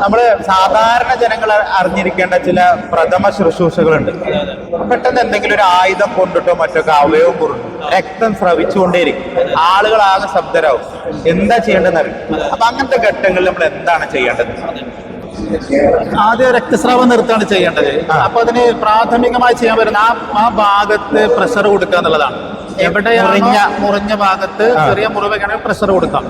നമ്മള് സാധാരണ ജനങ്ങൾ അറിഞ്ഞിരിക്കേണ്ട ചില പ്രഥമ ശുശ്രൂഷകളുണ്ട്. പെട്ടെന്ന് എന്തെങ്കിലും ഒരു ആയുധം കൊണ്ടിട്ടോ മറ്റൊക്കെ അവയവം കുറിഞ്ഞു രക്തം സ്രവിച്ചുകൊണ്ടേയിരിക്കും, ആളുകളാകെ ശബ്ദരാവും, എന്താ ചെയ്യേണ്ടതെന്ന് അറിയും. അപ്പൊ അങ്ങനത്തെ ഘട്ടങ്ങളിൽ നമ്മൾ എന്താണ് ചെയ്യേണ്ടത്? ആദ്യം രക്തസ്രാവം നിർത്താണ് ചെയ്യേണ്ടത്. അപ്പൊ അതിന് പ്രാഥമികമായി ചെയ്യാൻ പറ്റുന്ന ആ ഭാഗത്ത് പ്രഷർ കൊടുക്കുക എന്നുള്ളതാണ്. എവിടെയാണ് മുറിഞ്ഞ ഭാഗത്ത് ചെറിയ മുറിവൊക്കെയാണെങ്കിൽ പ്രഷർ കൊടുക്കാം.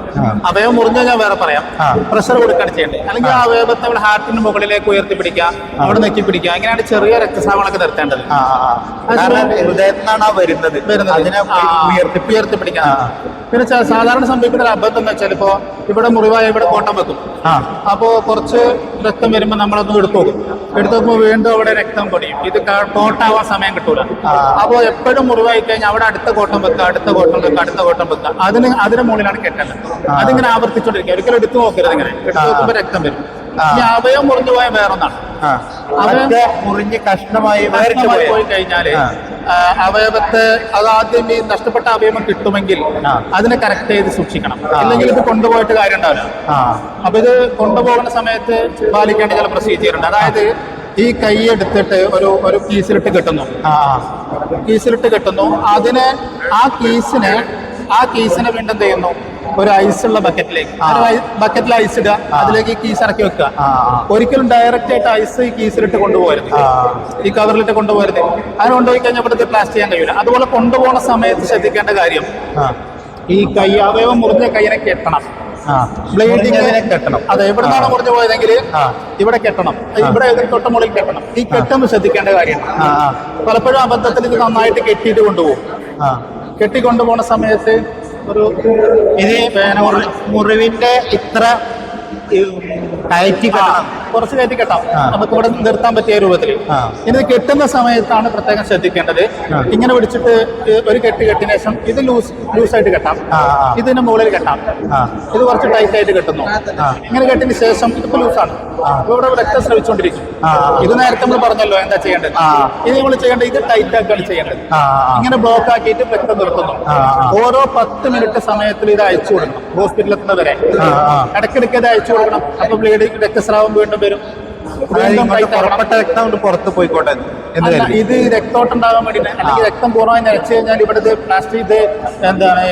അവയവം മുറിഞ്ഞ ഞാൻ വേറെ പറയാം. പ്രഷർ കൊടുക്കുകയാണ് ചെയ്യേണ്ടത്. അല്ലെങ്കിൽ ആ അവയവത്തെ നമ്മൾ ഹാർട്ടിന് മുകളിലേക്ക് ഉയർത്തി പിടിക്കുക, അവിടെ നെക്കി പിടിക്കുക. അങ്ങനെയാണ് ചെറിയ രക്തസ്രാവങ്ങളൊക്കെ നിർത്തേണ്ടത്. ഹൃദയത്തിനാണ് വരുന്നത്, അതിനെ ഉയർത്തി പിടിക്കുക. പിന്നെ സാധാരണ സംഭവിക്കുന്ന ഒരു അബദ്ധം എന്ന് വെച്ചാൽ, ഇപ്പോ ഇവിടെ മുറിവായ ഇവിടെ കോട്ടം വെക്കും. അപ്പോ കുറച്ച് രക്തം വരുമ്പോൾ നമ്മളൊന്നും എടുത്തു നോക്കുമ്പോൾ വീണ്ടും അവിടെ രക്തം പൊടിയും. ഇത് കോട്ടാവാൻ സമയം കിട്ടൂല. അപ്പോ എപ്പോഴും മുറിവായി കഴിഞ്ഞാൽ അവിടെ അടുത്ത കോട്ടം വെക്കുക, അടുത്ത കോട്ടം വെക്കുക. അതിന് മുകളിലാണ് കെട്ടേണ്ടത്. അതിങ്ങനെ ആവർത്തിച്ചോണ്ടിരിക്കുക. ഒരിക്കലും എടുത്തു നോക്കരുത്. ഇങ്ങനെ എടുത്തു നോക്കുമ്പോൾ രക്തം വരും. ഈ അവയവം മുറിഞ്ഞു പോയ വേറൊന്നാണ്. മുറിഞ്ഞ് കഷ്ണമായി പോയി കഴിഞ്ഞാല് അവയവത്തെ അതാദ്യം ഈ നഷ്ടപ്പെട്ട അവയവം കിട്ടുമെങ്കിൽ അതിനെ കറക്റ്റ് ചെയ്ത് സൂക്ഷിക്കണം. അല്ലെങ്കിൽ ഇത് കൊണ്ടുപോയിട്ട് കാര്യം ഉണ്ടാവില്ല. അപ്പൊ ഇത് കൊണ്ടുപോകുന്ന സമയത്ത് പാലിക്കേണ്ട ചില പ്രൊസീജിയർ ഉണ്ട്. അതായത് ഈ കൈ എടുത്തിട്ട് ഒരു കീസിലിട്ട് കെട്ടുന്നു. അതിന് ആ കീസിനെ വീണ്ടും എന്ത് ചെയ്യുന്നു, ഒരു ഐസുള്ള ബക്കറ്റിൽ ഐസ് ഇടുക, അതിലേക്ക് ഈ കീസ് ഇറക്കി വെക്കുക. ഒരിക്കലും ഡയറക്റ്റ് ആയിട്ട് ഐസ് ഈ കീസിലിട്ട് കൊണ്ടുപോകരുത്, ഈ കവറിലിട്ട് കൊണ്ടുപോകരുത്. അങ്ങനെ കൊണ്ടുപോയി കഴിഞ്ഞാൽ ഇവിടുത്തെ പ്ലാസ്റ്റ് ചെയ്യാൻ കഴിയില്ല. അതുപോലെ കൊണ്ടുപോകുന്ന സമയത്ത് ശ്രദ്ധിക്കേണ്ട കാര്യം, ഈ കൈ അവയവം മുറിഞ്ഞ കൈയിനെ കെട്ടണം. ബ്ലേഡിങ്ങിനെ കെട്ടണം. അതെ, എവിടുന്നാണ് മുറിഞ്ഞു പോയതെങ്കിൽ ഇവിടെ കെട്ടണം, ഇവിടെ തൊട്ട് മുകളിൽ കെട്ടണം. ഈ കെട്ടുമ്പോൾ ശ്രദ്ധിക്കേണ്ട കാര്യമാണ്. പലപ്പോഴും അബദ്ധത്തിൽ ഇത് നന്നായിട്ട് കെട്ടിയിട്ട് കൊണ്ടുപോകും. കെട്ടിക്കൊണ്ടുപോകുന്ന സമയത്ത് മുറിവിന്റെ ഇത്ര കുറച്ച് കയറ്റി കെട്ടാം, നമുക്ക് ഇവിടെ നിർത്താൻ പറ്റിയ രൂപത്തിൽ. ഇത് കെട്ടുന്ന സമയത്താണ് പ്രത്യേകം ശ്രദ്ധിക്കേണ്ടത്. ഇങ്ങനെ പിടിച്ചിട്ട് ഒരു കെട്ടിന് ശേഷം ഇത് ലൂസായിട്ട് കെട്ടാം, ഇതിന് മുകളിൽ കെട്ടാം. ഇത് കുറച്ച് ടൈറ്റ് ആയിട്ട് കെട്ടുന്നു. ഇങ്ങനെ കെട്ടിന് ശേഷം ഇതിപ്പോ ലൂസാണ്, ഇവിടെ രക്തം ശ്രമിച്ചുകൊണ്ടിരിക്കും. ഇത് നേരത്തെ നമ്മൾ പറഞ്ഞല്ലോ എന്താ ചെയ്യേണ്ടത്. ഇത് നമ്മൾ ചെയ്യേണ്ടത് ഇത് ടൈറ്റ് ആക്കുകയാണ് ചെയ്യേണ്ടത്. ഇങ്ങനെ ബ്ലോക്ക് ആക്കിയിട്ട് രക്തം നിർത്തുന്നു. ഓരോ 10 മിനിറ്റ് സമയത്തിൽ ഇത് അയച്ചു കൊടുക്കണം, ഹോസ്പിറ്റലിൽ എത്തുന്നവരെ ഇടയ്ക്കിടയ്ക്ക് ഇത് അയച്ചു കൊടുക്കണം. അപ്പൊ ബ്ലീഡിങ് രക്തസ്രാവം വീണ്ടും വരും. പുറപ്പെട്ട രക്തം കൊണ്ട് പുറത്ത് പോയിക്കോട്ടെ. ഇത് രക്തോട്ടം ഉണ്ടാകാൻ വേണ്ടിയിട്ട്, അല്ലെങ്കിൽ രക്തം പൂർണ്ണമായി നിറച്ചു കഴിഞ്ഞാൽ ഇവിടെ പ്ലാസ്റ്റിക് ഇത് എന്താണ്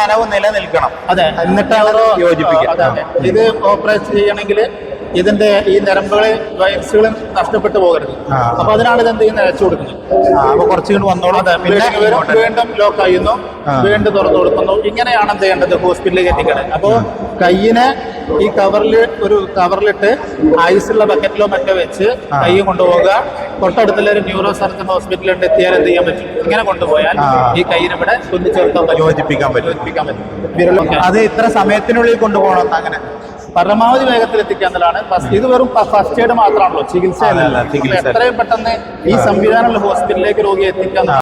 നനവ് നിലനിൽക്കണം. അതെ, എന്നിട്ട് യോജിപ്പിക്കാം. ഇത് ഓപ്പറേറ്റ് ചെയ്യണമെങ്കിൽ ഇതിന്റെ ഈ നരമ്പുകളെ വയസ്സുകളും നഷ്ടപ്പെട്ടു പോകരുത്. അപ്പൊ അതിനാണ് ഇത് എന്ത് ചെയ്യുന്നത്, അയച്ചു കൊടുക്കുന്നത്. അപ്പൊ കുറച്ചുകൂടി വന്നോളൂ. വീണ്ടും ലോക്ക് ചെയ്യുന്നു, വീണ്ടും തുറന്നു കൊടുക്കുന്നു. ഇങ്ങനെയാണ് എന്ത് ചെയ്യേണ്ടത്, ഹോസ്പിറ്റലിലേക്ക് എത്തിക്കണം. അപ്പോ കയ്യിനെ ഈ കവറിലിട്ട് ഐസുള്ള ബക്കറ്റിലോ മറ്റോ വെച്ച് കൈ കൊണ്ടുപോകുക. തൊട്ടടുത്തുള്ള ഒരു ന്യൂറോ സർജൻ ഹോസ്പിറ്റലിൽ എത്തിയാൽ എന്ത് ചെയ്യാൻ പറ്റും, ഇങ്ങനെ കൊണ്ടുപോയാൽ ഈ കൈയിനിവിടെ തുന്നിച്ചേർക്കാൻ യോജിപ്പിക്കാൻ പറ്റും. അത് ഇത്ര സമയത്തിനുള്ളിൽ കൊണ്ടുപോകണം. അങ്ങനെ പരമാവധി വേഗത്തിൽ എത്തിക്കാന്നതാണ്. ഇത് വെറും ഫസ്റ്റ് എയ്ഡ് മാത്രമാണല്ലോ, ചികിത്സ. എത്രയും പെട്ടെന്ന് ഈ സംവിധാനമുള്ള ഹോസ്പിറ്റലിലേക്ക് രോഗിയെ എത്തിക്കാൻ